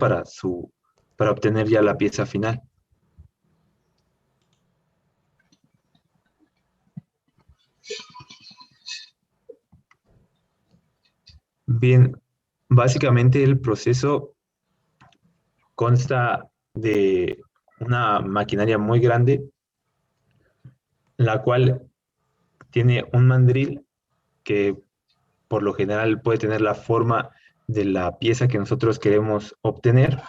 para obtener ya la pieza final. Bien, básicamente el proceso consta de una maquinaria muy grande, la cual tiene un mandril que por lo general puede tener la forma de la pieza que nosotros queremos obtener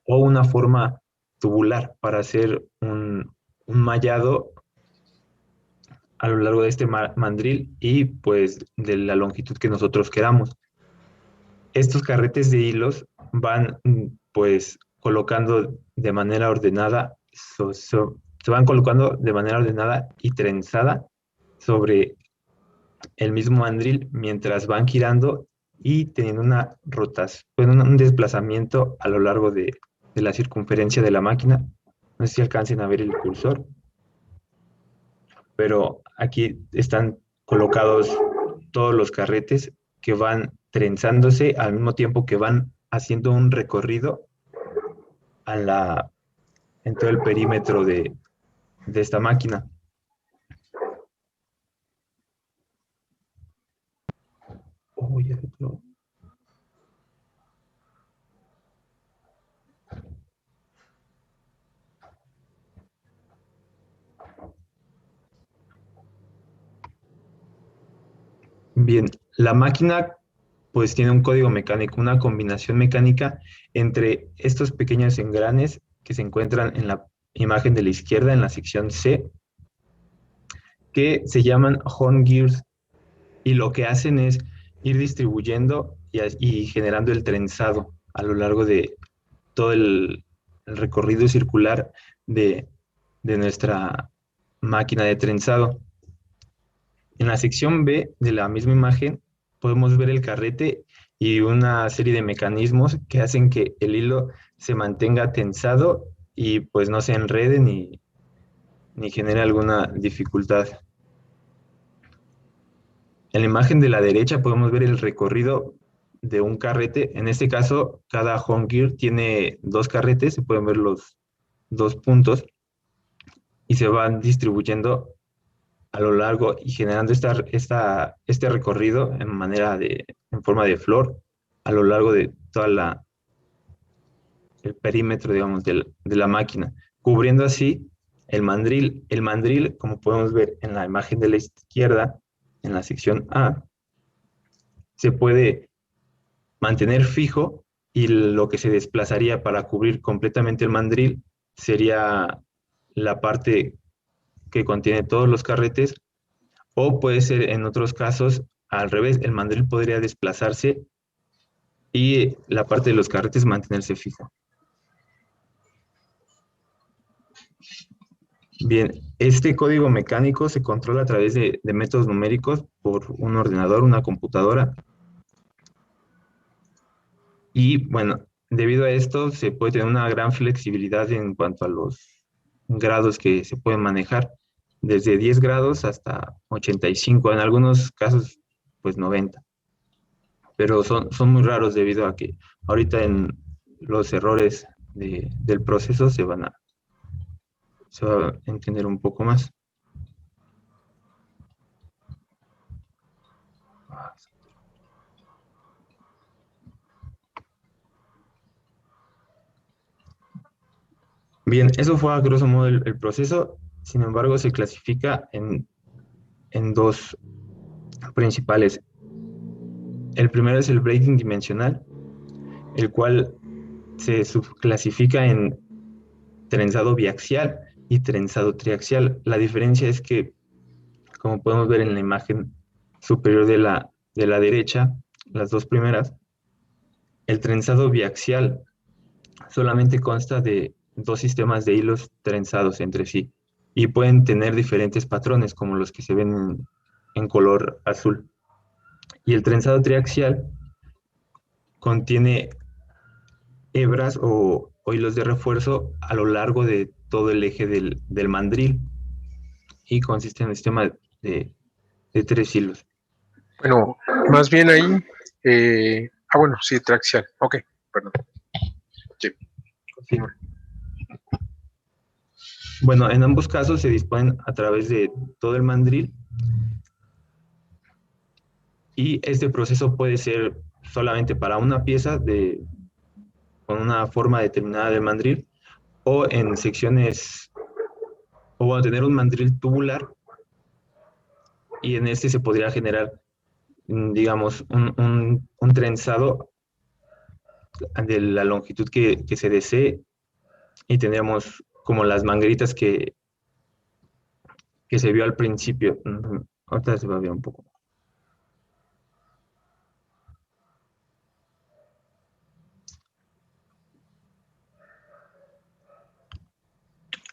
o una forma tubular para hacer un mallado a lo largo de este mandril y pues de la longitud que nosotros queramos. Estos carretes de hilos van pues colocando de manera ordenada, se van colocando de manera ordenada y trenzada sobre el mismo mandril mientras van girando y teniendo una rotación, un desplazamiento a lo largo de la circunferencia de la máquina. No sé si alcancen a ver el cursor, pero aquí están colocados todos los carretes que van trenzándose al mismo tiempo que van haciendo un recorrido en todo el perímetro de esta máquina. Oh, ya se trabó. Bien, la máquina pues tiene un código mecánico, una combinación mecánica entre estos pequeños engranes que se encuentran en la imagen de la izquierda, en la sección C, que se llaman horn gears, y lo que hacen es ir distribuyendo y generando el trenzado a lo largo de todo el recorrido circular de nuestra máquina de trenzado. En la sección B de la misma imagen podemos ver el carrete y una serie de mecanismos que hacen que el hilo se mantenga tensado y pues no se enrede ni genere alguna dificultad. En la imagen de la derecha podemos ver el recorrido de un carrete. En este caso, cada horn gear tiene dos carretes, se pueden ver los dos puntos y se van distribuyendo a lo largo y generando este recorrido en forma de flor a lo largo de toda el perímetro, digamos, de la máquina, cubriendo así el mandril. El mandril, como podemos ver en la imagen de la izquierda, en la sección A, se puede mantener fijo y lo que se desplazaría para cubrir completamente el mandril sería la parte que contiene todos los carretes, o puede ser en otros casos al revés, el mandril podría desplazarse y la parte de los carretes mantenerse fijo. Bien, este código mecánico se controla a través de métodos numéricos por un ordenador, una computadora. Y bueno, debido a esto se puede tener una gran flexibilidad en cuanto a los grados que se pueden manejar, desde 10 grados hasta 85, en algunos casos pues 90. Pero son muy raros debido a que ahorita en los errores del proceso se va a entender un poco más. Bien, eso fue a grosso modo el proceso. Sin embargo, se clasifica en dos principales. El primero es el braiding dimensional, el cual se subclasifica en trenzado biaxial y trenzado triaxial. La diferencia es que, como podemos ver en la imagen superior de la derecha, las dos primeras, el trenzado biaxial solamente consta de dos sistemas de hilos trenzados entre sí y pueden tener diferentes patrones como los que se ven en color azul. Y el trenzado triaxial contiene hebras o hilos de refuerzo a lo largo de todo el eje del mandril y consiste en un sistema de tres hilos. Bueno, más bien ahí, bueno, sí, tracción, ok, perdón. Sí. Bueno, en ambos casos se disponen a través de todo el mandril y este proceso puede ser solamente para una pieza con una forma determinada del mandril o en secciones, o bueno, tener un mandril tubular y en este se podría generar, digamos, un trenzado de la longitud que se desee y tendríamos como las mangueritas que se vio al principio. Ahorita se va a ver un poco.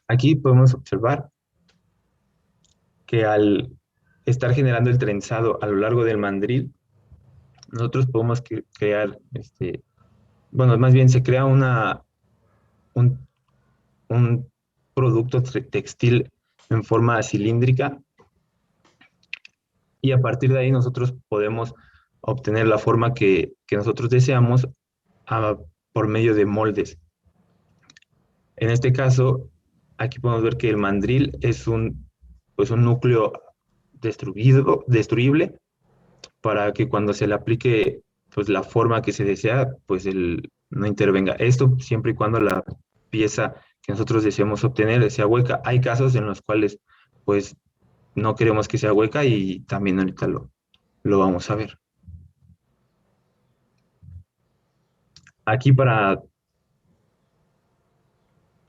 Aquí podemos observar que al estar generando el trenzado a lo largo del mandril, nosotros podemos crear, bueno, más bien se crea un, un producto textil en forma cilíndrica y a partir de ahí nosotros podemos obtener la forma que nosotros deseamos a, por medio de moldes. En este caso, aquí podemos ver que el mandril es pues un núcleo destruible para que cuando se le aplique pues, la forma que se desea, pues él no intervenga. Esto siempre y cuando la pieza que nosotros deseamos obtener sea hueca. Hay casos en los cuales pues no queremos que sea hueca y también ahorita lo vamos a ver. Aquí para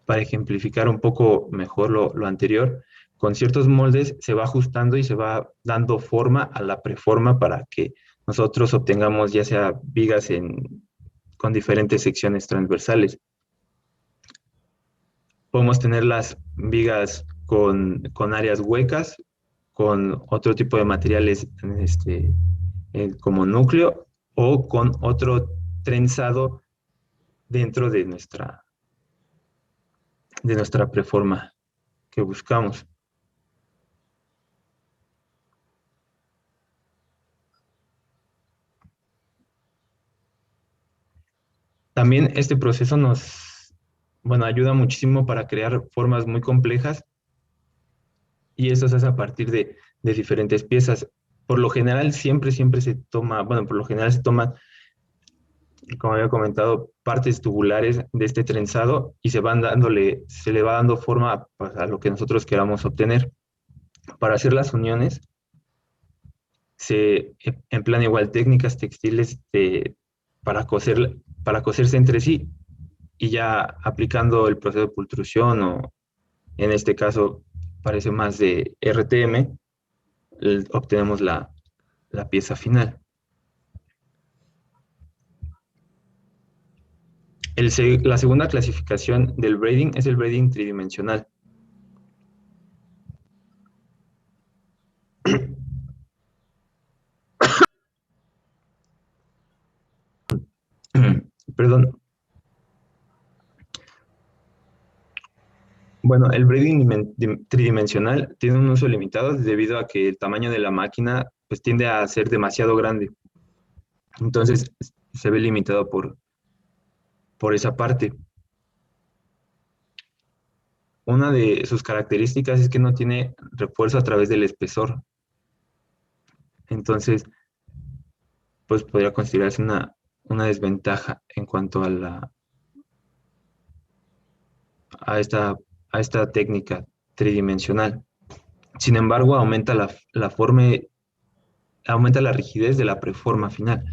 ejemplificar un poco mejor lo anterior, con ciertos moldes se va ajustando y se va dando forma a la preforma para que nosotros obtengamos ya sea vigas con diferentes secciones transversales. Podemos tener las vigas con áreas huecas, con otro tipo de materiales como núcleo o con otro trenzado dentro de nuestra preforma que buscamos. También este proceso bueno, ayuda muchísimo para crear formas muy complejas y eso se hace a partir de diferentes piezas. Por lo general siempre se toma, bueno, por lo general se toman, como había comentado, partes tubulares de este trenzado y se le va dando forma pues, a lo que nosotros queramos obtener. Para hacer las uniones se emplean igual técnicas textiles para coserse entre sí y ya aplicando el proceso de pultrusión o en este caso parece más de RTM, obtenemos la pieza final. La segunda clasificación del braiding es el braiding tridimensional. Perdón. Bueno, el braiding tridimensional tiene un uso limitado debido a que el tamaño de la máquina pues, tiende a ser demasiado grande. Entonces se ve limitado por esa parte. Una de sus características es que no tiene refuerzo a través del espesor. Entonces, pues podría considerarse una desventaja en cuanto a esta técnica tridimensional. Sin embargo, aumenta la forma, aumenta la rigidez de la preforma final.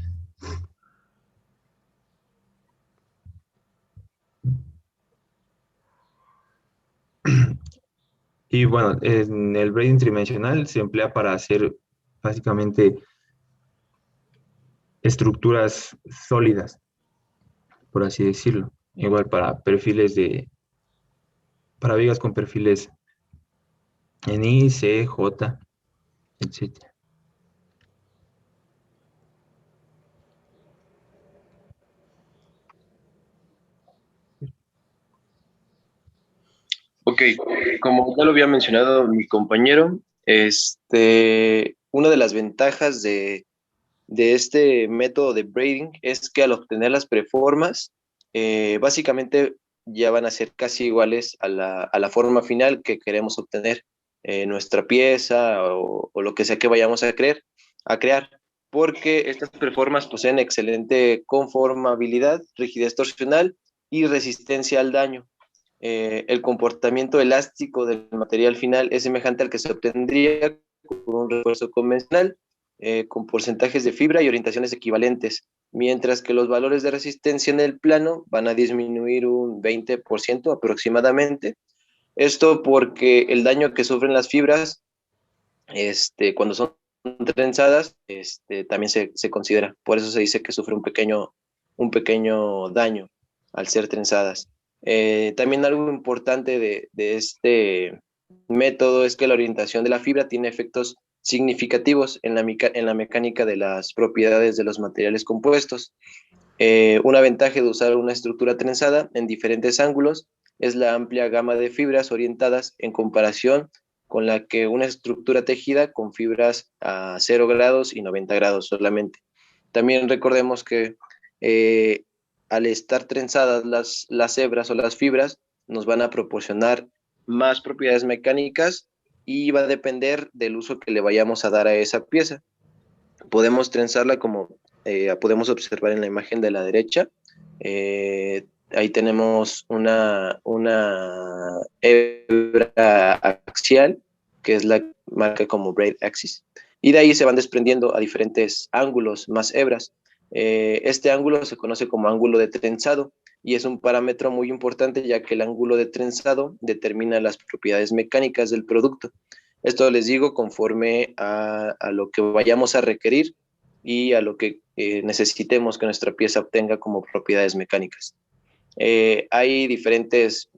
Y bueno, en el braiding tridimensional se emplea para hacer básicamente estructuras sólidas, por así decirlo. Igual para vigas con perfiles en I, C, J, etc. Ok, como ya lo había mencionado mi compañero, una de las ventajas de este método de braiding es que al obtener las preformas, básicamente ya van a ser casi iguales a la forma final que queremos obtener nuestra pieza o lo que sea que vayamos a crear, porque estas preformas poseen excelente conformabilidad, rigidez torsional y resistencia al daño. El comportamiento elástico del material final es semejante al que se obtendría con un refuerzo convencional, con porcentajes de fibra y orientaciones equivalentes, mientras que los valores de resistencia en el plano van a disminuir un 20% aproximadamente. Esto porque el daño que sufren las fibras cuando son trenzadas también se considera. Por eso se dice que sufre un pequeño daño al ser trenzadas. También algo importante de este método es que la orientación de la fibra tiene efectos significativos en la mecánica de las propiedades de los materiales compuestos. Una ventaja de usar una estructura trenzada en diferentes ángulos es la amplia gama de fibras orientadas en comparación con la que una estructura tejida con fibras a 0 grados y 90 grados solamente. También recordemos que eh, al estar trenzadas las hebras o las fibras nos van a proporcionar más propiedades mecánicas y va a depender del uso que le vayamos a dar a esa pieza. Podemos trenzarla como podemos observar en la imagen de la derecha. Ahí tenemos una hebra axial, que es la marca como braid axis, y de ahí se van desprendiendo a diferentes ángulos más hebras. Este ángulo se conoce como ángulo de trenzado y es un parámetro muy importante ya que el ángulo de trenzado determina las propiedades mecánicas del producto. Esto les digo conforme a lo que vayamos a requerir y a lo que necesitemos que nuestra pieza obtenga como propiedades mecánicas. Hay diferentes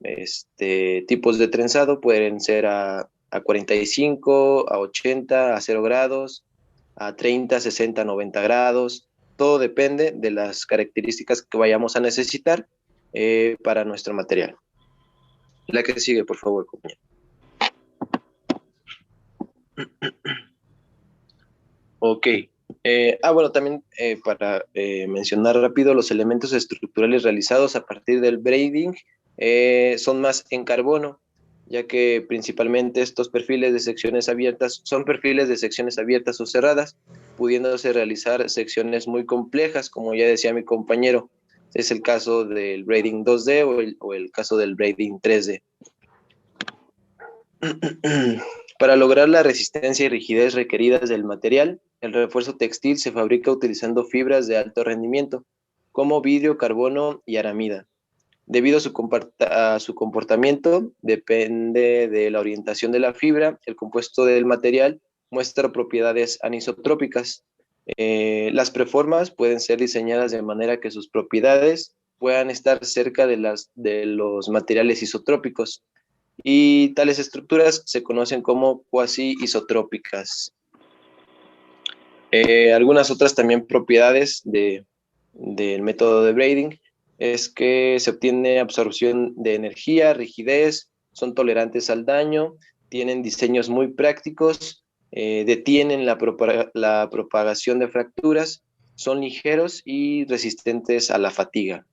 tipos de trenzado, pueden ser a 45, a 80, a 0 grados, a 30, 60, 90 grados. Todo depende de las características que vayamos a necesitar para nuestro material. La que sigue, por favor, compañero. Ok. Bueno, también para mencionar rápido, los elementos estructurales realizados a partir del braiding son más en carbono, ya que principalmente estos perfiles de secciones abiertas son perfiles de secciones abiertas o cerradas, pudiéndose realizar secciones muy complejas, como ya decía mi compañero, es el caso del braiding 2D o el caso del braiding 3D. Para lograr la resistencia y rigidez requeridas del material, el refuerzo textil se fabrica utilizando fibras de alto rendimiento, como vidrio, carbono y aramida. Debido a su comportamiento, depende de la orientación de la fibra, el compuesto del material muestra propiedades anisotrópicas. Las preformas pueden ser diseñadas de manera que sus propiedades puedan estar cerca de los materiales isotrópicos, y tales estructuras se conocen como cuasi-isotrópicas. Algunas otras también propiedades del método de braiding es que se obtiene absorción de energía, rigidez, son tolerantes al daño, tienen diseños muy prácticos, detienen la propagación de fracturas, son ligeros y resistentes a la fatiga.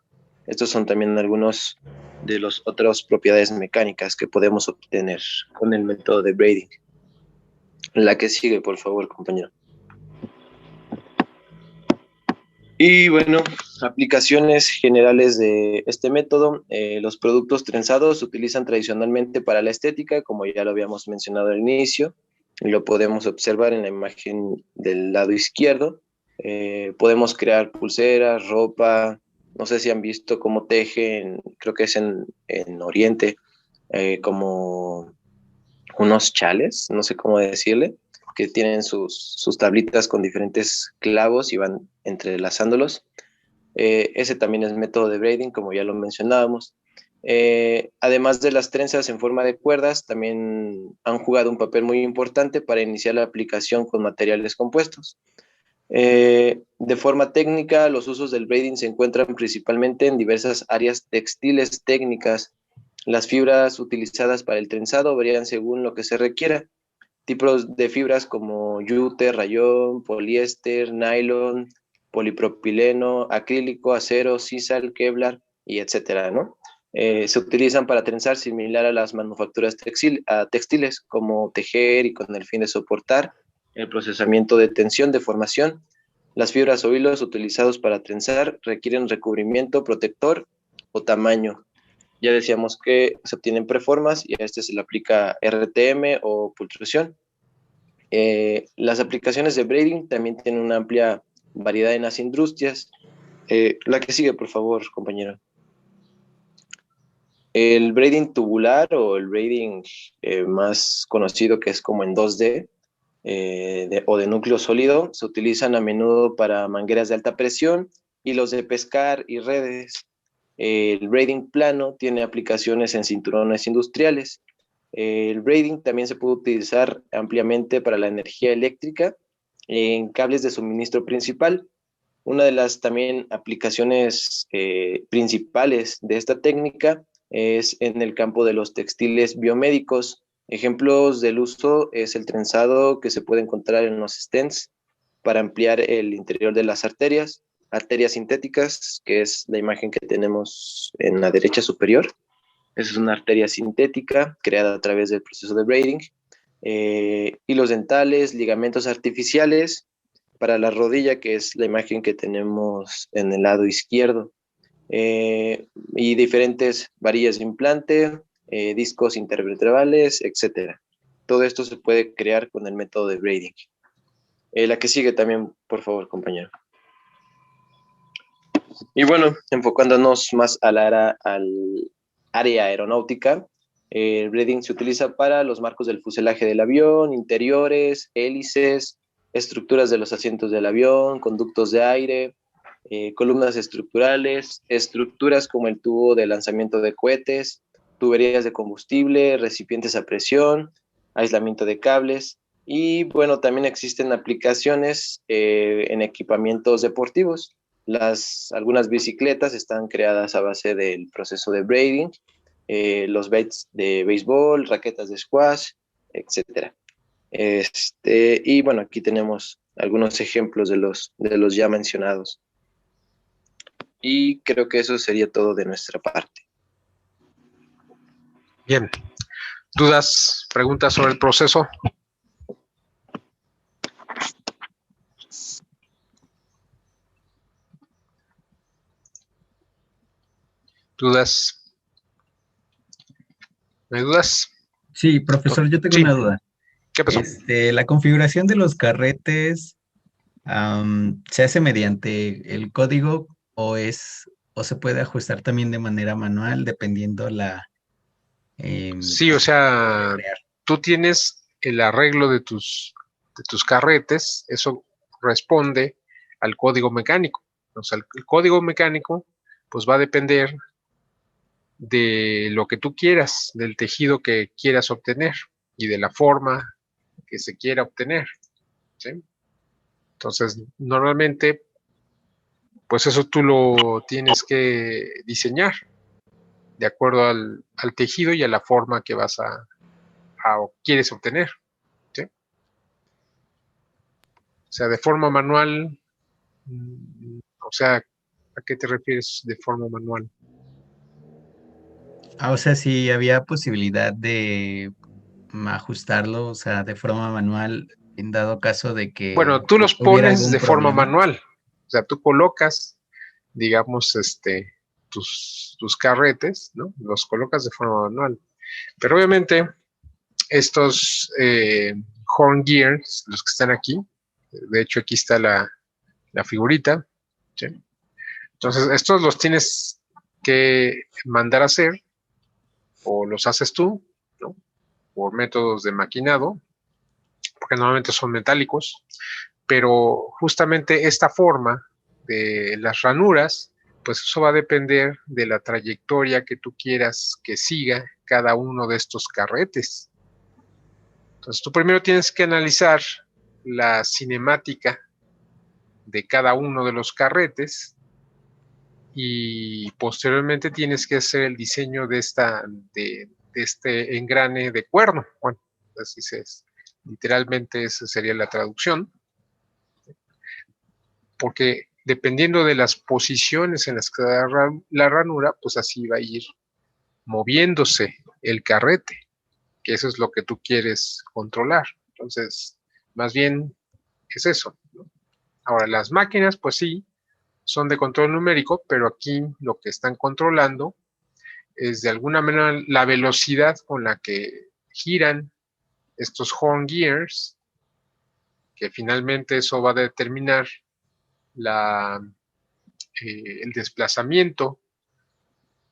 Estos son también algunos de las otras propiedades mecánicas que podemos obtener con el método de braiding. La que sigue, por favor, compañero. Y bueno, aplicaciones generales de este método. Los productos trenzados se utilizan tradicionalmente para la estética, como ya lo habíamos mencionado al inicio, y lo podemos observar en la imagen del lado izquierdo. Podemos crear pulseras, ropa, no sé si han visto cómo tejen, creo que es en Oriente, como unos chales, no sé cómo decirle, que tienen sus tablitas con diferentes clavos y van entrelazándolos. Ese también es método de braiding, como ya lo mencionábamos. Además de las trenzas en forma de cuerdas, también han jugado un papel muy importante para iniciar la aplicación con materiales compuestos. De forma técnica, los usos del braiding se encuentran principalmente en diversas áreas textiles técnicas. Las fibras utilizadas para el trenzado varían según lo que se requiera. Tipos de fibras como yute, rayón, poliéster, nylon, polipropileno, acrílico, acero, sisal, kevlar, y etcétera, ¿no? Se utilizan para trenzar similar a las manufacturas textiles, como tejer y con el fin de soportar el procesamiento de tensión, de formación. Las fibras o hilos utilizados para trenzar requieren recubrimiento protector o tamaño. Ya decíamos que se obtienen preformas y a este se le aplica RTM o pultrusión. Las aplicaciones de braiding también tienen una amplia variedad en las industrias. La que sigue, por favor, compañero. El braiding tubular o el braiding más conocido, que es como en 2D o de núcleo sólido, se utilizan a menudo para mangueras de alta presión, hilos de pescar y redes. El braiding plano tiene aplicaciones en cinturones industriales. El braiding también se puede utilizar ampliamente para la energía eléctrica en cables de suministro principal. Una de las también aplicaciones principales de esta técnica es en el campo de los textiles biomédicos. Ejemplos del uso es el trenzado que se puede encontrar en los stents para ampliar el interior de las arterias, arterias sintéticas, que es la imagen que tenemos en la derecha superior. Esa es una arteria sintética creada a través del proceso de braiding. Hilos dentales, ligamentos artificiales para la rodilla, que es la imagen que tenemos en el lado izquierdo. Y diferentes varillas de implante, discos intervertebrales, etcétera. Todo esto se puede crear con el método de braiding. La que sigue también, por favor, compañero. Y bueno, enfocándonos más al área aeronáutica, el braiding se utiliza para los marcos del fuselaje del avión, interiores, hélices, estructuras de los asientos del avión, conductos de aire, columnas estructurales, estructuras como el tubo de lanzamiento de cohetes, tuberías de combustible, recipientes a presión, aislamiento de cables. Y bueno, también existen aplicaciones en equipamientos deportivos. Algunas bicicletas están creadas a base del proceso de braiding, los baits de béisbol, raquetas de squash, etcétera. Y bueno, aquí tenemos algunos ejemplos de los ya mencionados. Y creo que eso sería todo de nuestra parte. Bien. ¿Dudas, preguntas sobre el proceso? ¿Dudas? ¿No hay dudas? Sí, profesor, yo tengo Sí. una duda. ¿Qué pasó? La configuración de los carretes se hace mediante el código o se puede ajustar también de manera manual dependiendo Sí, o sea, crear. tú tienes el arreglo de tus carretes, eso responde al código mecánico. O sea, el código mecánico pues va a depender de lo que tú quieras, del tejido que quieras obtener y de la forma que se quiera obtener, ¿sí? Entonces, normalmente, pues eso tú lo tienes que diseñar de acuerdo al tejido y a la forma que vas o quieres obtener, ¿sí? O sea, de forma manual, o sea, ¿a qué te refieres de forma manual? O sea, si había posibilidad de ajustarlo, o sea, de forma manual, en dado caso de que Bueno, tú los hubiera pones algún de forma problema. manual, o sea, tú colocas, digamos, tus carretes, ¿no? Los colocas de forma manual. Pero obviamente, estos horn gears, los que están aquí, de hecho aquí está la figurita, ¿sí? Entonces, estos los tienes que mandar a hacer o los haces tú, ¿no? Por métodos de maquinado, porque normalmente son metálicos, pero justamente esta forma de las ranuras, pues eso va a depender de la trayectoria que tú quieras que siga cada uno de estos carretes. Entonces, tú primero tienes que analizar la cinemática de cada uno de los carretes y posteriormente tienes que hacer el diseño de este engrane de cuerno. Bueno, así literalmente esa sería la traducción, porque dependiendo de las posiciones en las que da la ranura, pues así va a ir moviéndose el carrete, que eso es lo que tú quieres controlar. Entonces, más bien es eso, ¿no? Ahora, las máquinas, pues sí, son de control numérico, pero aquí lo que están controlando es de alguna manera la velocidad con la que giran estos horn gears, que finalmente eso va a determinar el desplazamiento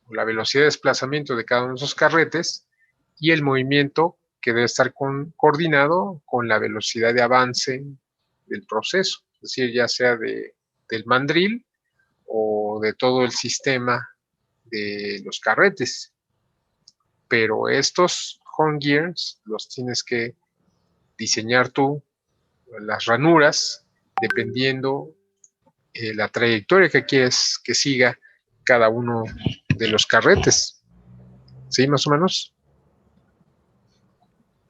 o la velocidad de desplazamiento de cada uno de esos carretes y el movimiento que debe estar coordinado con la velocidad de avance del proceso, es decir, ya sea del mandril o de todo el sistema de los carretes. Pero estos horn gears los tienes que diseñar tú, las ranuras, dependiendo la trayectoria que quieres que siga cada uno de los carretes. ¿Sí, más o menos?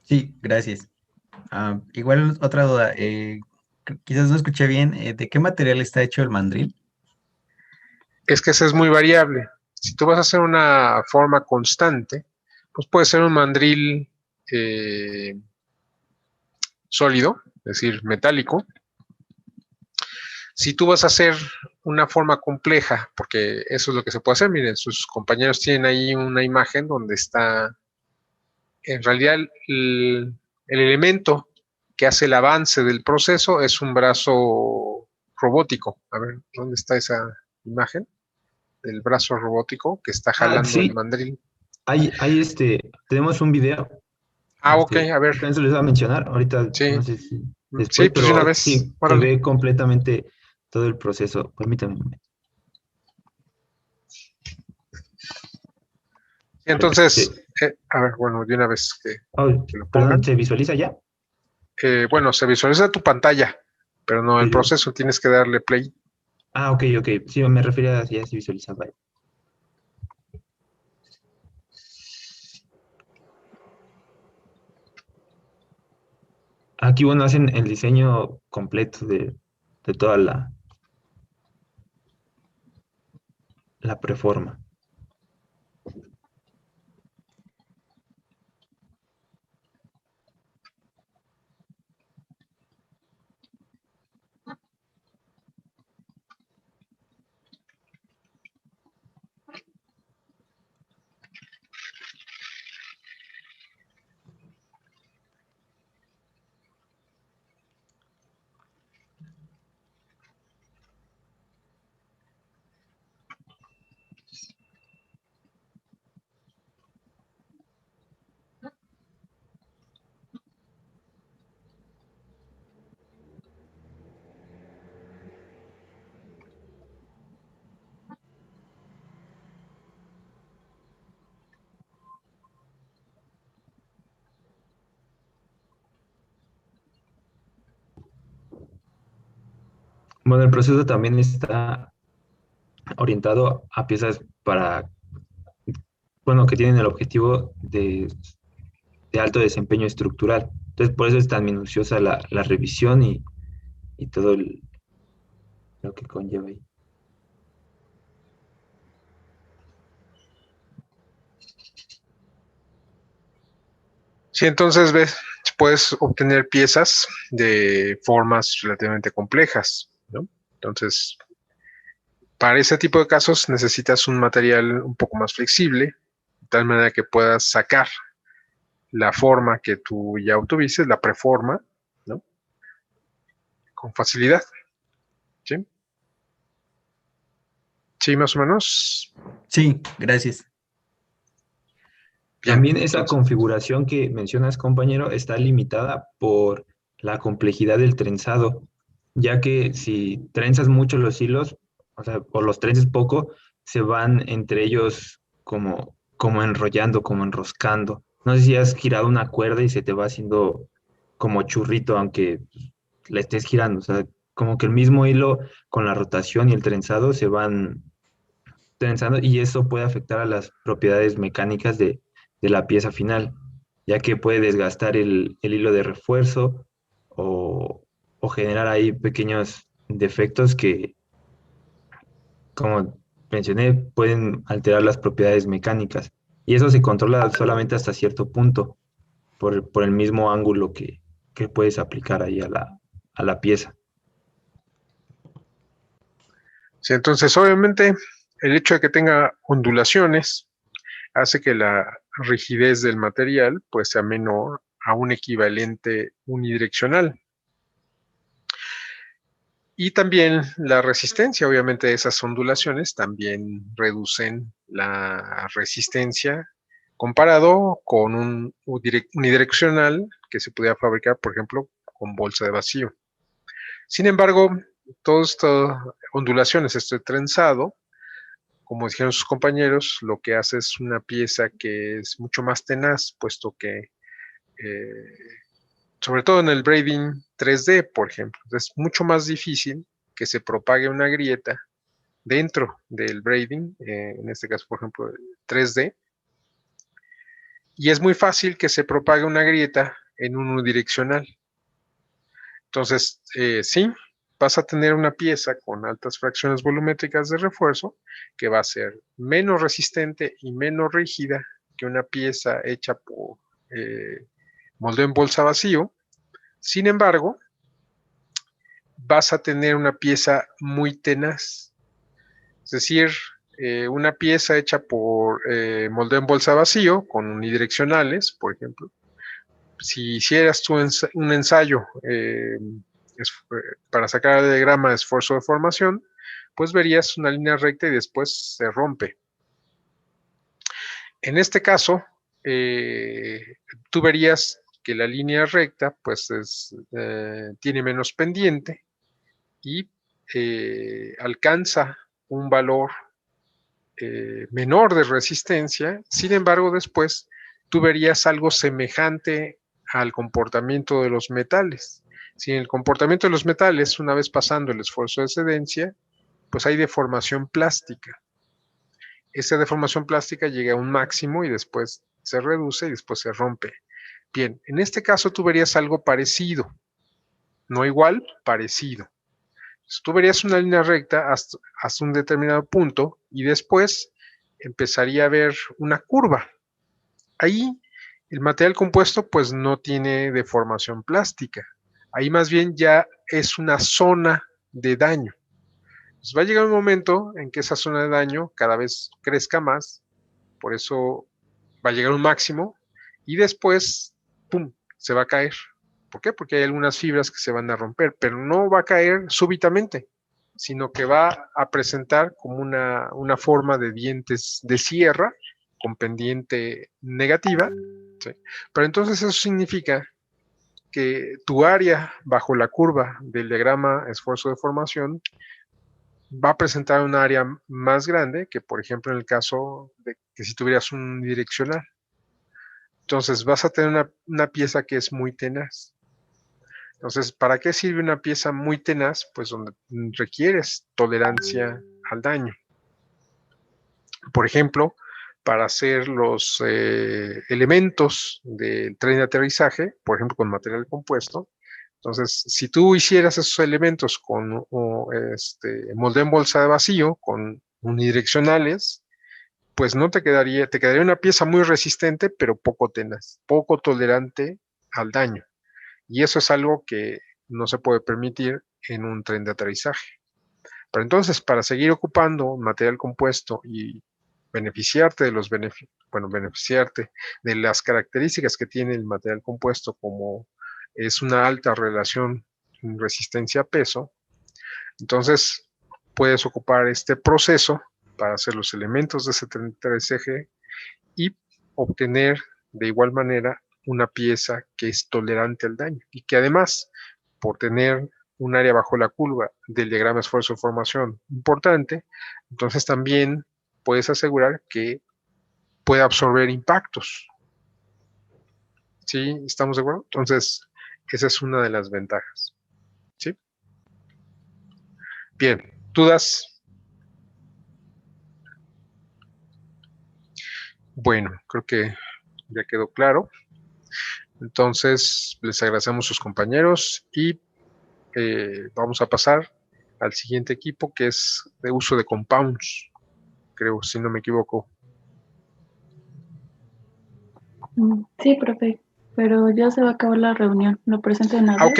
Sí, gracias. Igual otra duda, quizás no escuché bien, ¿de qué material está hecho el mandril? Es que eso es muy variable. Si tú vas a hacer una forma constante, pues puede ser un mandril sólido, es decir, metálico. Si tú vas a hacer una forma compleja, porque eso es lo que se puede hacer, miren, sus compañeros tienen ahí una imagen donde está, en realidad, el elemento que hace el avance del proceso es un brazo robótico. A ver, ¿dónde está esa imagen del brazo robótico que está jalando el Sí, mandril? tenemos un video. Ok, a ver, Apenas les voy a mencionar, ahorita sí, no sé si sí, después, pues de una pero vez, sí, se órale. ve completamente todo el proceso. Permítame un momento. Entonces, a ver, bueno, de una vez que lo Perdón, pongan. ¿se visualiza ya? Bueno, se visualiza tu pantalla, pero no el Pero, proceso, tienes que darle play. ok, ok. Sí, me refería a si ya se visualizaba. Aquí, bueno, hacen el diseño completo de toda la preforma. Bueno, el proceso también está orientado a piezas bueno, que tienen el objetivo de alto desempeño estructural. Entonces, por eso es tan minuciosa la revisión y todo lo que conlleva ahí. Sí, entonces ves, puedes obtener piezas de formas relativamente complejas, ¿no? Entonces, para ese tipo de casos necesitas un material un poco más flexible, de tal manera que puedas sacar la forma que tú ya obtuviste, la preforma, ¿no? Con facilidad, ¿sí? Sí, más o menos. Sí, gracias. Bien, También esa entonces, configuración que mencionas, compañero, está limitada por la complejidad del trenzado, ya que si trenzas mucho los hilos, o sea, o los trenzas poco, se van entre ellos como enrollando, como enroscando. No sé si has girado una cuerda y se te va haciendo como churrito, aunque la estés girando. O sea, como que el mismo hilo con la rotación y el trenzado se van trenzando y eso puede afectar a las propiedades mecánicas de la pieza final, ya que puede desgastar el hilo de refuerzo o generar ahí pequeños defectos como mencioné, pueden alterar las propiedades mecánicas. Y eso se controla solamente hasta cierto punto, por el mismo ángulo que puedes aplicar ahí a la pieza. Sí, entonces, obviamente, el hecho de que tenga ondulaciones hace que la rigidez del material pues sea menor a un equivalente unidireccional. Y también la resistencia, obviamente, de esas ondulaciones también reducen la resistencia comparado con un unidireccional que se podía fabricar, por ejemplo, con bolsa de vacío. Sin embargo, todas estas ondulaciones, este trenzado, como dijeron sus compañeros, lo que hace es una pieza que es mucho más tenaz, puesto que, sobre todo en el braiding 3D, por ejemplo, es mucho más difícil que se propague una grieta dentro del braiding, en este caso, por ejemplo, 3D, y es muy fácil que se propague una grieta en un unidireccional. Entonces, sí, vas a tener una pieza con altas fracciones volumétricas de refuerzo que va a ser menos resistente y menos rígida que una pieza hecha por moldeo en bolsa vacío. Sin embargo, vas a tener una pieza muy tenaz. Es decir, una pieza hecha por moldeo en bolsa vacío con unidireccionales, por ejemplo. Si hicieras tú un ensayo para sacar el diagrama de esfuerzo de formación, pues verías una línea recta y después se rompe. En este caso, tú verías que la línea recta pues tiene menos pendiente y alcanza un valor menor de resistencia. Sin embargo, después tú verías algo semejante al comportamiento de los metales. Si en el comportamiento de los metales, una vez pasando el esfuerzo de excedencia, pues hay deformación plástica. Esa deformación plástica llega a un máximo y después se reduce y después se rompe. Bien, en este caso tú verías algo parecido, no igual, parecido. Entonces, tú verías una línea recta hasta un determinado punto y después empezaría a ver una curva. Ahí el material compuesto pues no tiene deformación plástica. Ahí más bien ya es una zona de daño. Entonces va a llegar un momento en que esa zona de daño cada vez crezca más, por eso va a llegar un máximo y después, ¡pum!, se va a caer. ¿Por qué? Porque hay algunas fibras que se van a romper, pero no va a caer súbitamente, sino que va a presentar como una forma de dientes de sierra con pendiente negativa, ¿sí? Pero entonces eso significa que tu área bajo la curva del diagrama esfuerzo de formación va a presentar un área más grande que, por ejemplo, en el caso de que si tuvieras un direccional. Entonces vas a tener una pieza que es muy tenaz. Entonces, ¿para qué sirve una pieza muy tenaz? Pues donde requieres tolerancia al daño. Por ejemplo, para hacer los elementos del tren de aterrizaje, por ejemplo, con material compuesto. Entonces, si tú hicieras esos elementos con moldeo en bolsa de vacío, con unidireccionales, pues no te quedaría una pieza muy resistente, pero poco tenaz, poco tolerante al daño. Y eso es algo que no se puede permitir en un tren de aterrizaje. Pero entonces, para seguir ocupando material compuesto y beneficiarte beneficiarte de las características que tiene el material compuesto, como es una alta relación resistencia-peso, entonces puedes ocupar este proceso para hacer los elementos de ese tren de aterrizaje y obtener de igual manera una pieza que es tolerante al daño y que además, por tener un área bajo la curva del diagrama esfuerzo-formación importante, entonces también puedes asegurar que puede absorber impactos. ¿Sí? ¿Estamos de acuerdo? Entonces, esa es una de las ventajas. ¿Sí? Bien, ¿dudas? Bueno, creo que ya quedó claro. Entonces, les agradecemos a sus compañeros y vamos a pasar al siguiente equipo, que es de uso de compounds, creo, si no me equivoco. Sí, profe, pero ya se va a acabar la reunión. Lo presento de una vez. Ok,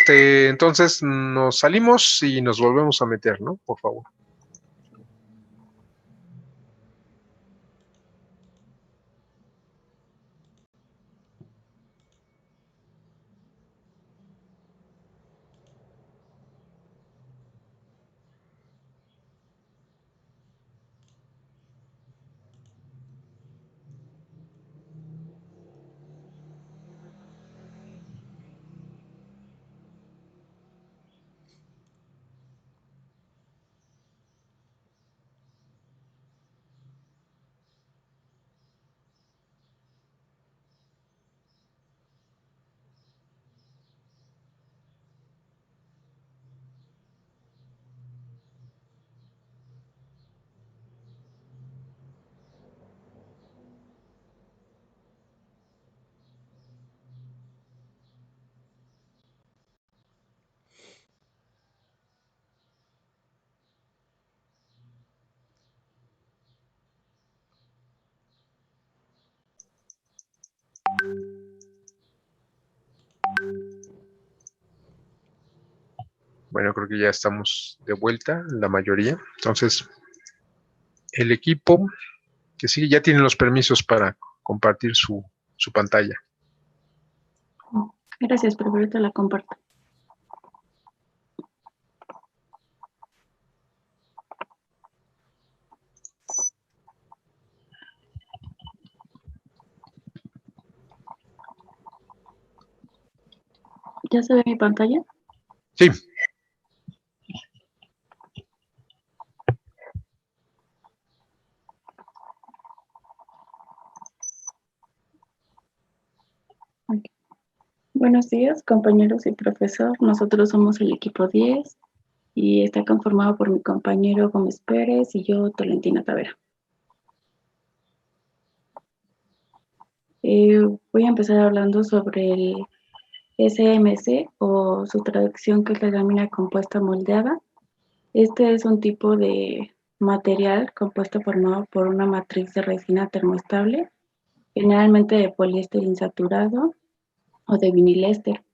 entonces nos salimos y nos volvemos a meter, ¿no? Por favor. Bueno, creo que ya estamos de vuelta, la mayoría. Entonces, el equipo que sigue ya tiene los permisos para compartir su pantalla. Gracias, profe, ahorita la comparto. ¿Ya se ve mi pantalla? Sí. Ok. Buenos días, compañeros y profesor. Nosotros somos el equipo 10 y está conformado por mi compañero Gómez Pérez y yo, Tolentina Tavera. Voy a empezar hablando sobre el SMC o su traducción, que es la lámina compuesta moldeada. Este es un tipo de material compuesto formado por una matriz de resina termoestable, generalmente de poliéster insaturado o de vinilester,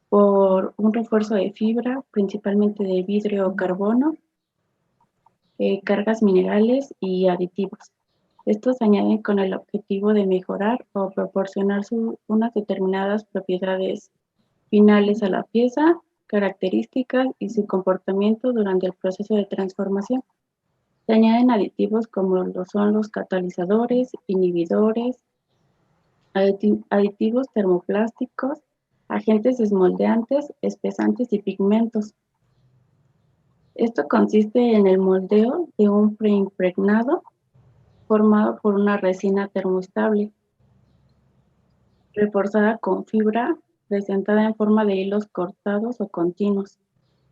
por un refuerzo de fibra, principalmente de vidrio o carbono, cargas minerales y aditivos. Estos se añaden con el objetivo de mejorar o proporcionar unas determinadas propiedades finales a la pieza, características y su comportamiento durante el proceso de transformación. Se añaden aditivos como lo son los catalizadores, inhibidores, aditivos termoplásticos, agentes esmoldeantes, espesantes y pigmentos. Esto consiste en el moldeo de un preimpregnado formado por una resina termoestable, reforzada con fibra presentada en forma de hilos cortados o continuos,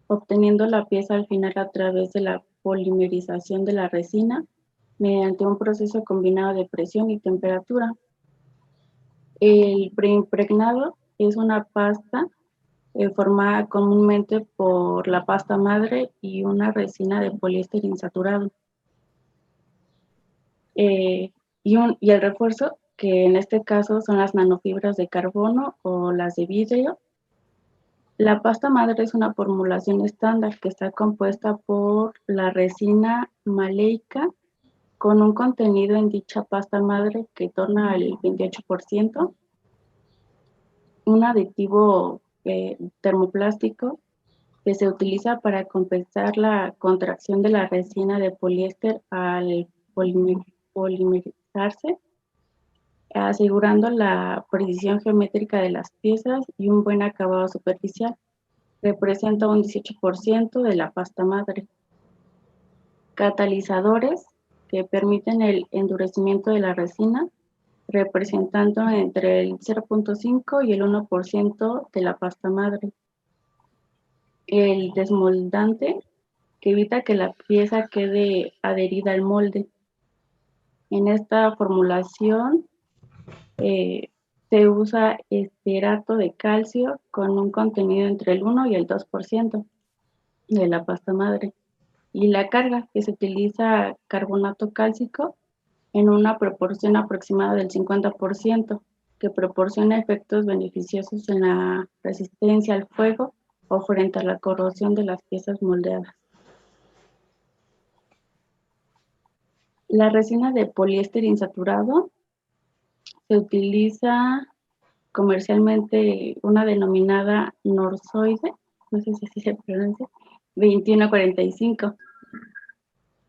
obteniendo la pieza al final a través de la polimerización de la resina mediante un proceso combinado de presión y temperatura. El preimpregnado es una pasta formada comúnmente por la pasta madre y una resina de poliéster insaturado. Y el refuerzo, que en este caso son las nanofibras de carbono o las de vidrio. La pasta madre es una formulación estándar que está compuesta por la resina maleica con un contenido en dicha pasta madre que torna al 28%, un aditivo termoplástico que se utiliza para compensar la contracción de la resina de poliéster al polimerizarse, asegurando la precisión geométrica de las piezas y un buen acabado superficial. Representa un 18% de la pasta madre. Catalizadores que permiten el endurecimiento de la resina, representando entre el 0.5 y el 1% de la pasta madre. El desmoldante, que evita que la pieza quede adherida al molde. En esta formulación se usa estearato de calcio con un contenido entre el 1 y el 2%. de la pasta madre. Y la carga, que se utiliza carbonato cálcico en una proporción aproximada del 50%, que proporciona efectos beneficiosos en la resistencia al fuego o frente a la corrosión de las piezas moldeadas. La resina de poliéster insaturado se utiliza comercialmente una denominada Norzoide, no sé si así se pronuncia, 2145,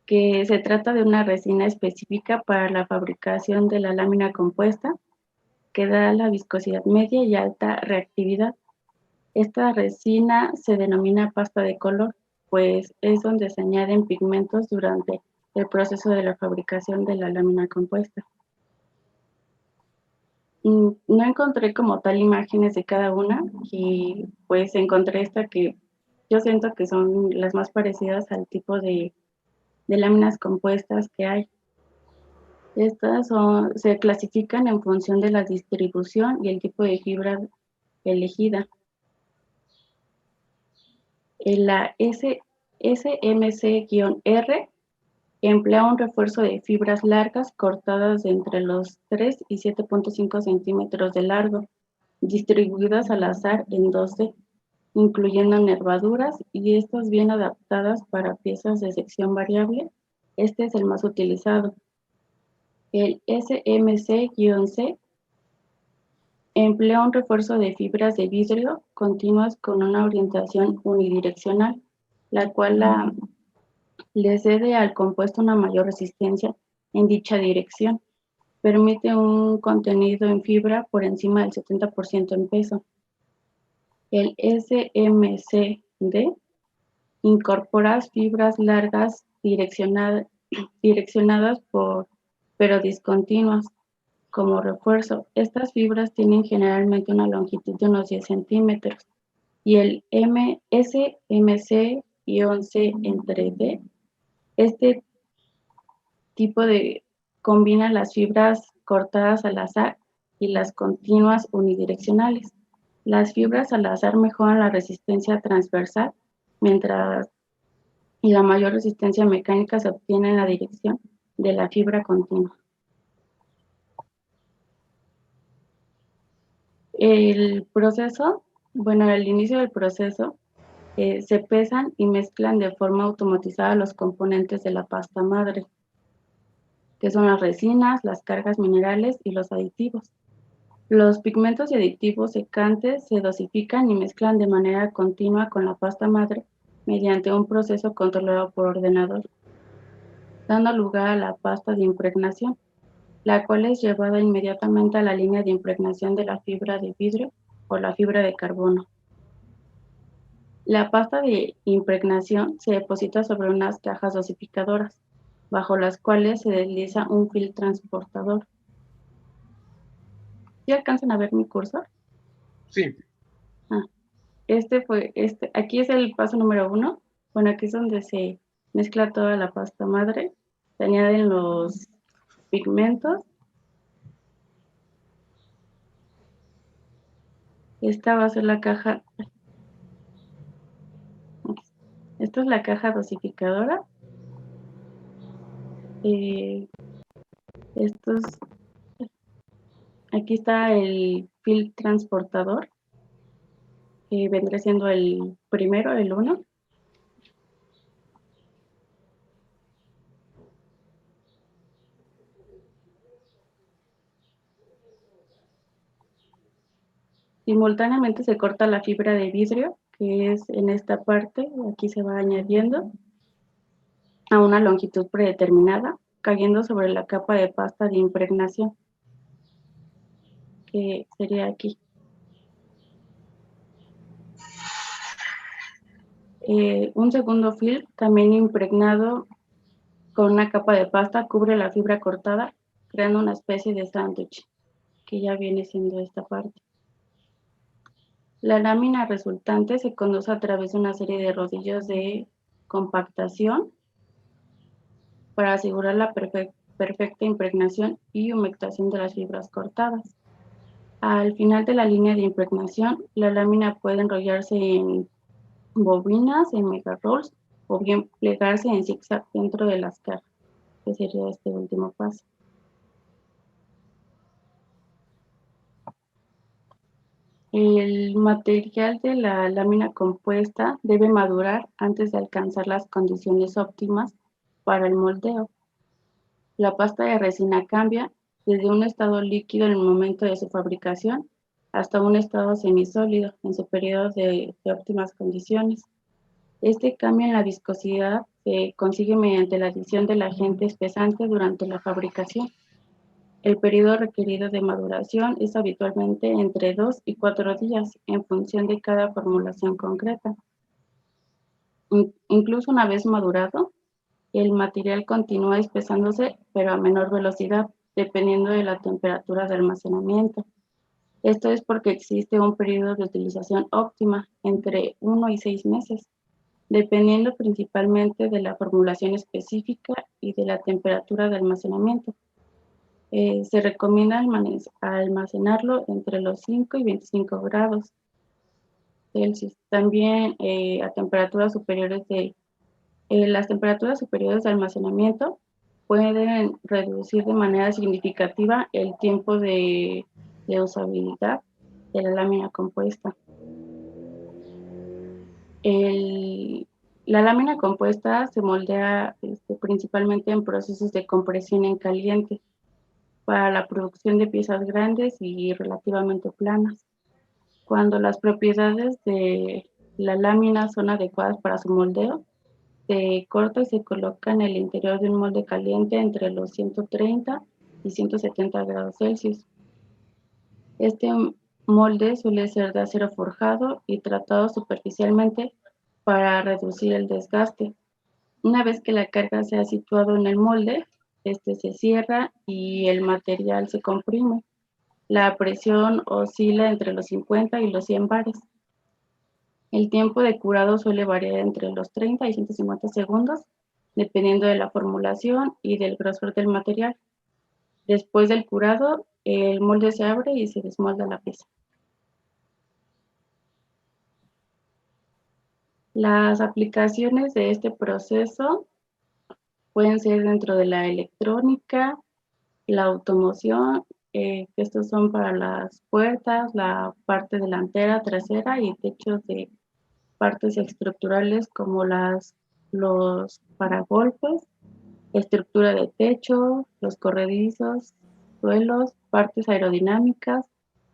que se trata de una resina específica para la fabricación de la lámina compuesta, que da la viscosidad media y alta reactividad. Esta resina se denomina pasta de color, pues es donde se añaden pigmentos durante el proceso de la fabricación de la lámina compuesta. No encontré como tal imágenes de cada una y pues encontré esta que yo siento que son las más parecidas al tipo de láminas compuestas que hay. Estas se clasifican en función de la distribución y el tipo de fibra elegida. La SMC-R emplea un refuerzo de fibras largas cortadas de entre los 3 y 7.5 centímetros de largo, distribuidas al azar en 2D, incluyendo nervaduras, y estas bien adaptadas para piezas de sección variable. Este es el más utilizado. El SMC-C emplea un refuerzo de fibras de vidrio continuas con una orientación unidireccional, la cual le cede al compuesto una mayor resistencia en dicha dirección. Permite un contenido en fibra por encima del 70% en peso. El SMC-D incorpora fibras largas direccionadas pero discontinuas como refuerzo. Estas fibras tienen generalmente una longitud de unos 10 centímetros y el SMC-C entre D, este tipo de combina las fibras cortadas al azar y las continuas unidireccionales. Las fibras al azar mejoran la resistencia transversal, mientras la mayor resistencia mecánica se obtiene en la dirección de la fibra continua. El proceso, bueno, al inicio del proceso, se pesan y mezclan de forma automatizada los componentes de la pasta madre, que son las resinas, las cargas minerales y los aditivos. Los pigmentos y aditivos secantes se dosifican y mezclan de manera continua con la pasta madre mediante un proceso controlado por ordenador, dando lugar a la pasta de impregnación, la cual es llevada inmediatamente a la línea de impregnación de la fibra de vidrio o la fibra de carbono. La pasta de impregnación se deposita sobre unas cajas dosificadoras, bajo las cuales se desliza un film transportador. ¿Sí alcanzan a ver mi cursor? Sí. Aquí es el paso número 1. Bueno, aquí es donde se mezcla toda la pasta madre, se añaden los pigmentos. Esta va a ser la caja. Esta es la caja dosificadora. Aquí está el film transportador, que vendrá siendo el primero, el 1. Simultáneamente se corta la fibra de vidrio, que es en esta parte, aquí se va añadiendo a una longitud predeterminada, cayendo sobre la capa de pasta de impregnación, que sería aquí. Un segundo film, también impregnado con una capa de pasta, cubre la fibra cortada, creando una especie de sándwich, que ya viene siendo esta parte. La lámina resultante se conduce a través de una serie de rodillos de compactación para asegurar la perfecta impregnación y humectación de las fibras cortadas. Al final de la línea de impregnación, la lámina puede enrollarse en bobinas, en mega rolls, o bien plegarse en zigzag dentro de las cajas, que sería este último paso. El material de la lámina compuesta debe madurar antes de alcanzar las condiciones óptimas para el moldeo. La pasta de resina cambia desde un estado líquido en el momento de su fabricación hasta un estado semisólido en su periodo de óptimas condiciones. Este cambio en la viscosidad se consigue mediante la adición del agente espesante durante la fabricación. El periodo requerido de maduración es habitualmente entre 2 y 4 días en función de cada formulación concreta. Incluso una vez madurado, el material continúa espesándose, pero a menor velocidad, dependiendo de la temperatura de almacenamiento. Esto es porque existe un periodo de utilización óptima entre 1 y 6 meses, dependiendo principalmente de la formulación específica y de la temperatura de almacenamiento. Se recomienda almacenarlo entre los 5 y 25 grados Celsius. También a temperaturas superiores las temperaturas superiores de almacenamiento pueden reducir de manera significativa el tiempo de usabilidad de la lámina compuesta. La lámina compuesta se moldea principalmente en procesos de compresión en caliente para la producción de piezas grandes y relativamente planas. Cuando las propiedades de la lámina son adecuadas para su moldeo, se corta y se coloca en el interior de un molde caliente entre los 130 y 170 grados Celsius. Este molde suele ser de acero forjado y tratado superficialmente para reducir el desgaste. Una vez que la carga se ha situado en el molde, este se cierra y el material se comprime. La presión oscila entre los 50 y los 100 bares. El tiempo de curado suele variar entre los 30 y 150 segundos, dependiendo de la formulación y del grosor del material. Después del curado, el molde se abre y se desmolda la pieza. Las aplicaciones de este proceso pueden ser dentro de la electrónica, la automoción, que estos son para las puertas, la parte delantera, trasera y techos de partes estructurales como los paragolpes, estructura de techo, los corredizos, suelos, partes aerodinámicas,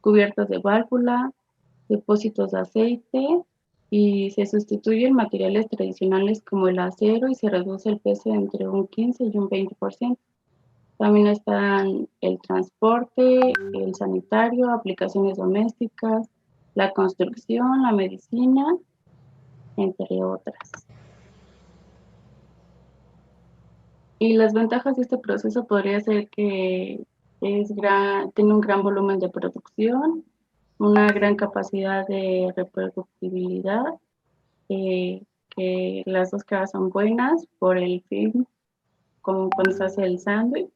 cubiertos de válvula, depósitos de aceite, y se sustituyen materiales tradicionales como el acero y se reduce el peso entre un 15 y un 20%. También están el transporte, el sanitario, aplicaciones domésticas, la construcción, la medicina, entre otras. Y las ventajas de este proceso podría ser que tiene un gran volumen de producción, una gran capacidad de reproductibilidad, que las dos caras son buenas por el film, como cuando se hace el sándwich,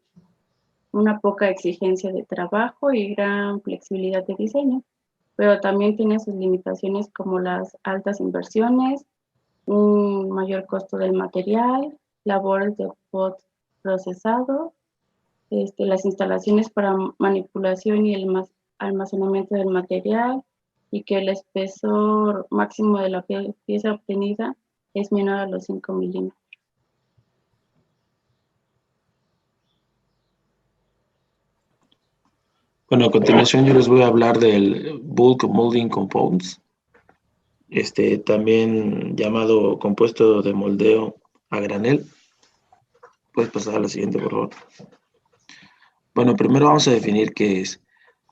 una poca exigencia de trabajo y gran flexibilidad de diseño, pero también tiene sus limitaciones como las altas inversiones, un mayor costo del material, labores de post-procesado, las instalaciones para manipulación y el almacenamiento del material, y que el espesor máximo de la pieza obtenida es menor a los 5 milímetros. Bueno, a continuación yo les voy a hablar del Bulk Molding Compounds, también llamado compuesto de moldeo a granel. Puedes pasar a la siguiente, por favor. Bueno, primero vamos a definir qué es.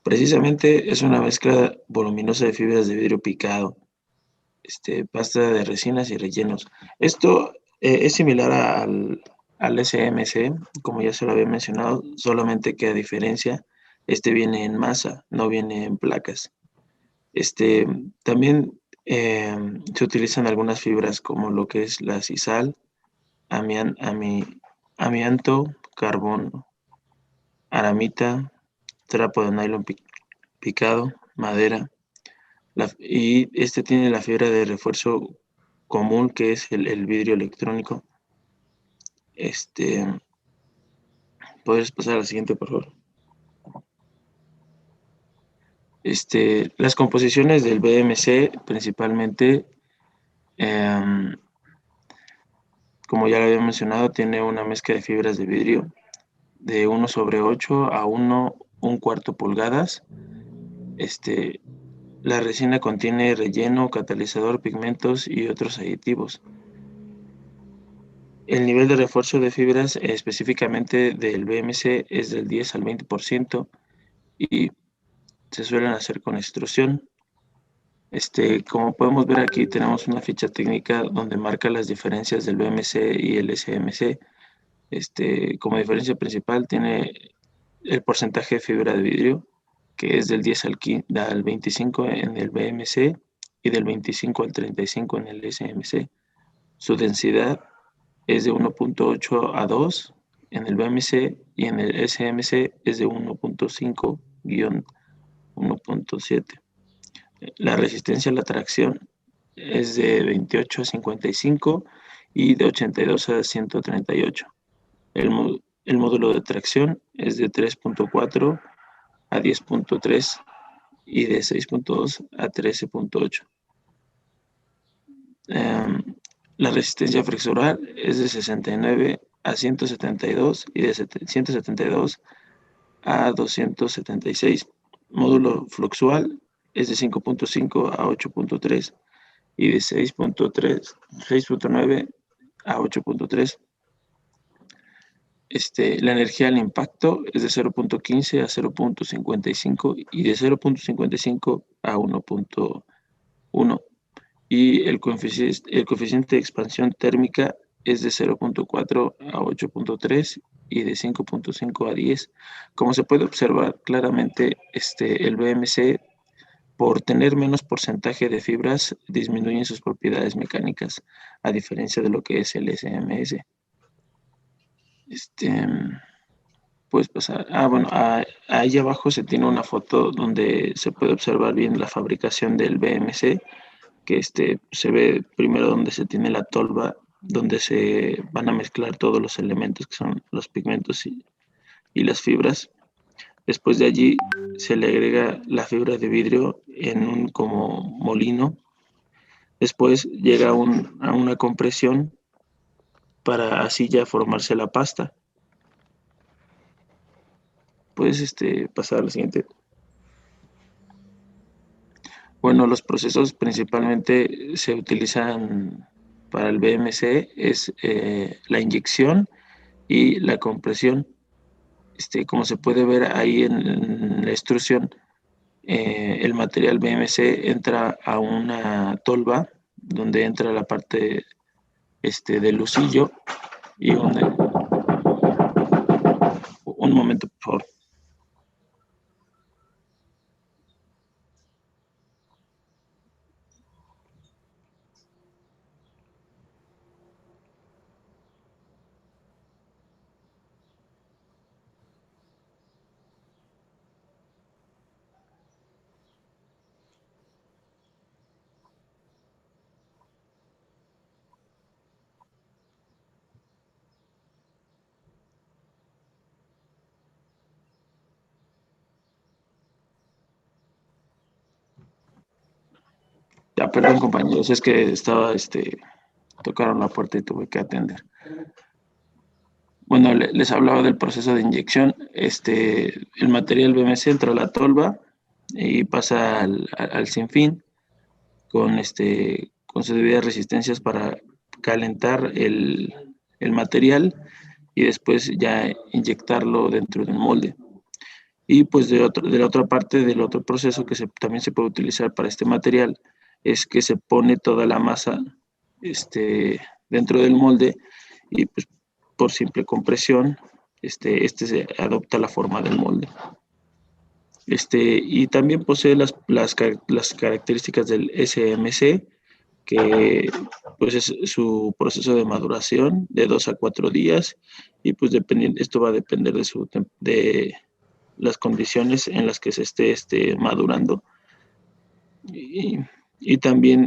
Precisamente es una mezcla voluminosa de fibras de vidrio picado, pasta de resinas y rellenos. Esto es similar al SMC, como ya se lo había mencionado, solamente que a diferencia, viene en masa, no viene en placas. También se utilizan algunas fibras como lo que es la sisal, amianto, carbono, aramita, trapo de nylon picado, madera, y tiene la fibra de refuerzo común que es el vidrio electrónico. ¿Puedes pasar a la siguiente, por favor? Las composiciones del BMC principalmente, como ya lo había mencionado, tiene una mezcla de fibras de vidrio de 1/8 a 1/4 pulgadas. La resina contiene relleno, catalizador, pigmentos y otros aditivos. El nivel de refuerzo de fibras específicamente del BMC es del 10 al 20% y se suelen hacer con extrusión. Como podemos ver aquí, tenemos una ficha técnica donde marca las diferencias del BMC y el SMC. Como diferencia principal tiene el porcentaje de fibra de vidrio, que es del 10 al 25 en el BMC y del 25 al 35 en el SMC. Su densidad es de 1.8 a 2 en el BMC y en el SMC es de 1.5-1.7. La resistencia a la tracción es de 28 a 55 y de 82 a 138. El módulo de tracción es de 3.4 a 10.3 y de 6.2 a 13.8. La resistencia flexural es de 69 a 172 y de 172 a 276. Módulo fluxual es de 5.5 a 8.3 y de 6.9 a 8.3. La energía al impacto es de 0.15 a 0.55 y de 0.55 a 1.1. Y el coeficiente de expansión térmica es de 0.4 a 8.3 y de 5.5 a 10. Como se puede observar claramente, el BMC, por tener menos porcentaje de fibras, disminuyen sus propiedades mecánicas, a diferencia de lo que es el SMS. Puedes pasar. Bueno, ahí abajo se tiene una foto donde se puede observar bien la fabricación del BMC, que se ve primero donde se tiene la tolva, donde se van a mezclar todos los elementos que son los pigmentos y las fibras. Después de allí se le agrega la fibra de vidrio en un como molino. Después llega a una compresión para así ya formarse la pasta. Puedes pasar a la siguiente. Bueno, los procesos principalmente se utilizan para el BMC es la inyección y la compresión. Como se puede ver ahí en la extrusión, el material BMC entra a una tolva donde entra la parte del lucillo y un momento, por favor. Ya, perdón, compañeros, es que estaba, tocaron la puerta y tuve que atender. Bueno, les hablaba del proceso de inyección. El material BMC entra a la tolva y pasa al sinfín con sus debidas resistencias para calentar el material y después ya inyectarlo dentro del molde. Y pues de la otra parte, del otro proceso que también se puede utilizar para este material, es que se pone toda la masa dentro del molde y pues por simple compresión se adopta la forma del molde. Y también posee las características del SMC, que pues es su proceso de maduración de 2 a 4 días y pues esto va a depender de las condiciones en las que se esté madurando. Y también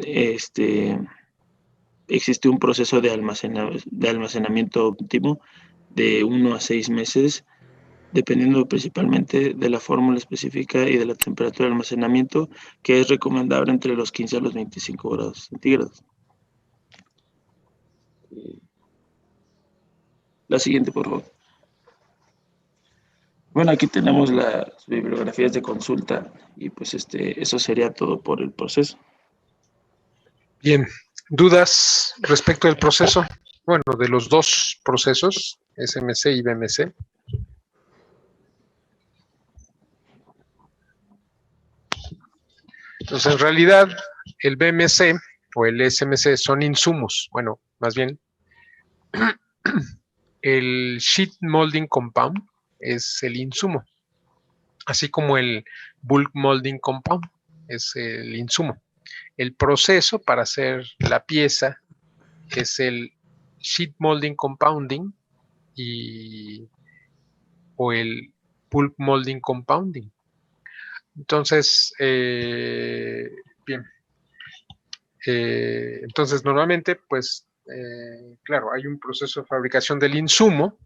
existe un proceso de almacenamiento óptimo de 1 a 6 meses, dependiendo principalmente de la fórmula específica y de la temperatura de almacenamiento, que es recomendable entre los 15 a los 25 grados centígrados. La siguiente, por favor. Bueno, aquí tenemos las bibliografías de consulta y pues eso sería todo por el proceso. Bien, ¿dudas respecto del proceso? Bueno, de los dos procesos, SMC y BMC. Entonces, en realidad, el BMC o el SMC son insumos. Bueno, más bien, el sheet molding compound es el insumo, así como el bulk molding compound es el insumo. El proceso para hacer la pieza es el sheet molding compounding o el bulk molding compounding. Entonces, bien. Entonces, normalmente, pues, claro, hay un proceso de fabricación del insumo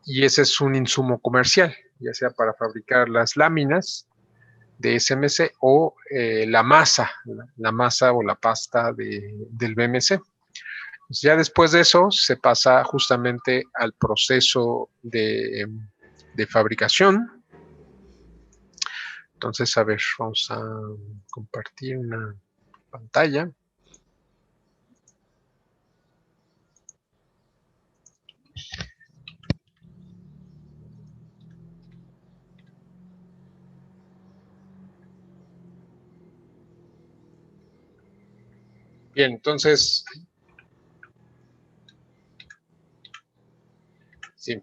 y ese es un insumo comercial, ya sea para fabricar las láminas de SMC o la masa o la pasta del BMC. Pues ya después de eso se pasa justamente al proceso de fabricación. Entonces, a ver, vamos a compartir una pantalla. Bien, entonces, sí.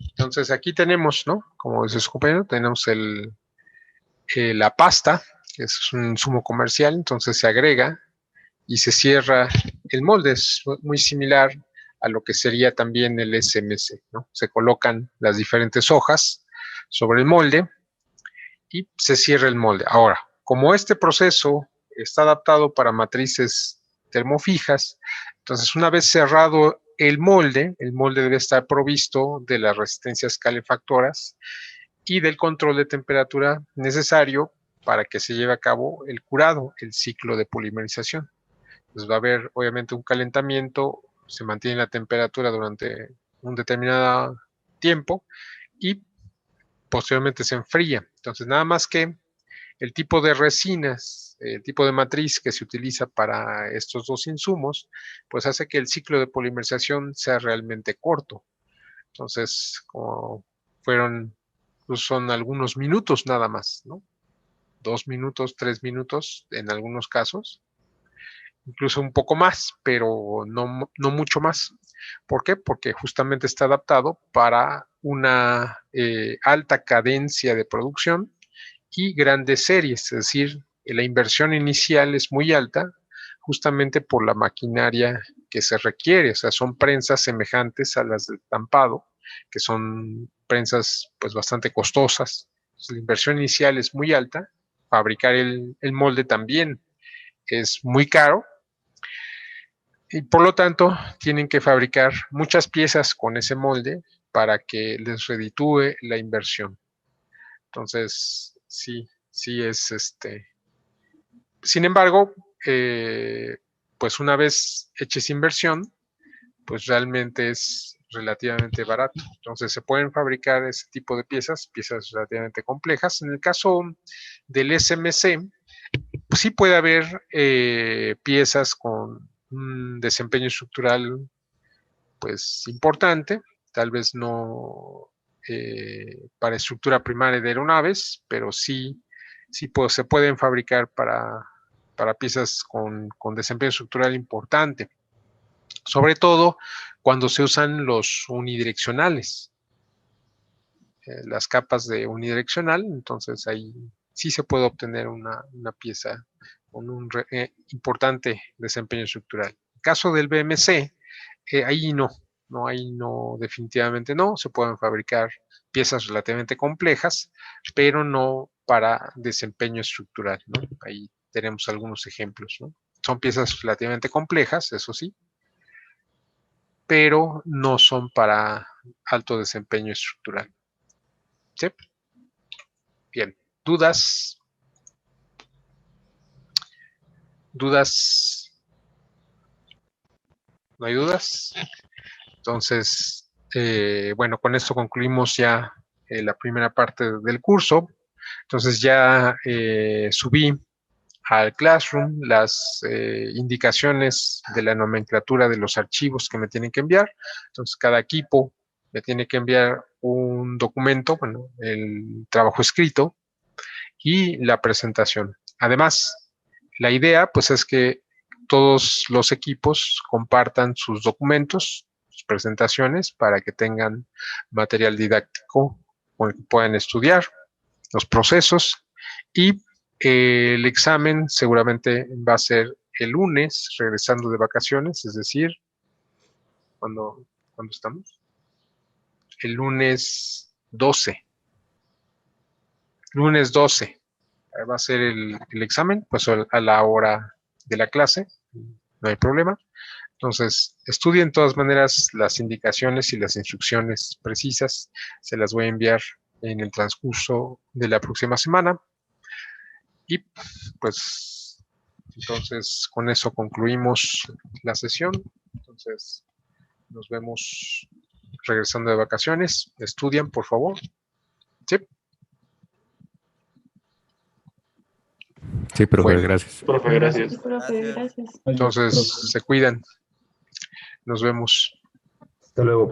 Entonces aquí tenemos, ¿no? Como dice su compañero, tenemos la pasta, que es un insumo comercial, entonces se agrega y se cierra el molde. Es muy similar a lo que sería también el SMC, ¿no? Se colocan las diferentes hojas sobre el molde y se cierra el molde. Ahora, como este proceso está adaptado para matrices termofijas, entonces una vez cerrado el molde debe estar provisto de las resistencias calefactoras y del control de temperatura necesario para que se lleve a cabo el curado, el ciclo de polimerización. Entonces va a haber obviamente un calentamiento, se mantiene la temperatura durante un determinado tiempo y posteriormente se enfría. Entonces nada más que el tipo de resinas, el tipo de matriz que se utiliza para estos dos insumos, pues hace que el ciclo de polimerización sea realmente corto. Entonces, como pues son algunos minutos nada más, ¿no? 2 minutos, 3 minutos en algunos casos, incluso un poco más, pero no mucho más. ¿Por qué? Porque justamente está adaptado para una alta cadencia de producción y grandes series, es decir, la inversión inicial es muy alta justamente por la maquinaria que se requiere, o sea, son prensas semejantes a las del estampado, que son prensas pues bastante costosas. Entonces, la inversión inicial es muy alta, fabricar el molde también es muy caro y por lo tanto tienen que fabricar muchas piezas con ese molde para que les reditúe la inversión. Entonces, sí es Sin embargo, pues una vez hecha esa inversión, pues realmente es relativamente barato. Entonces se pueden fabricar ese tipo de piezas relativamente complejas. En el caso del SMC, pues sí puede haber piezas con un desempeño estructural pues importante, tal vez no para estructura primaria de aeronaves, pero sí pues, se pueden fabricar para piezas con desempeño estructural importante, sobre todo cuando se usan los unidireccionales, las capas de unidireccional, entonces ahí sí se puede obtener una pieza con un importante desempeño estructural. En el caso del BMC, ahí no, definitivamente no, se pueden fabricar piezas relativamente complejas, pero no para desempeño estructural, ¿no? Ahí tenemos algunos ejemplos, ¿no? son piezas relativamente complejas, eso sí, pero no son para alto desempeño estructural. ¿Sí? Bien, ¿dudas? ¿Dudas? ¿No hay dudas? Entonces, bueno, con esto concluimos ya la primera parte del curso. Entonces ya subí al Classroom las indicaciones de la nomenclatura de los archivos que me tienen que enviar. Entonces cada equipo me tiene que enviar un documento, bueno, el trabajo escrito y la presentación. Además, la idea pues es que todos los equipos compartan sus documentos, sus presentaciones, para que tengan material didáctico con el que puedan estudiar los procesos, y el examen seguramente va a ser el lunes, regresando de vacaciones, es decir, ¿cuándo estamos? El lunes 12. Lunes 12 va a ser el examen, pues a la hora de la clase, no hay problema. Entonces, estudien de todas maneras las indicaciones y las instrucciones precisas, se las voy a enviar en el transcurso de la próxima semana. Y pues, entonces, con eso concluimos la sesión. Entonces, nos vemos regresando de vacaciones. Estudian, por favor. ¿Sí? Sí, profe, Bueno. gracias. Profe, gracias. Sí, profe, gracias. Entonces, se cuidan. Nos vemos. Hasta luego.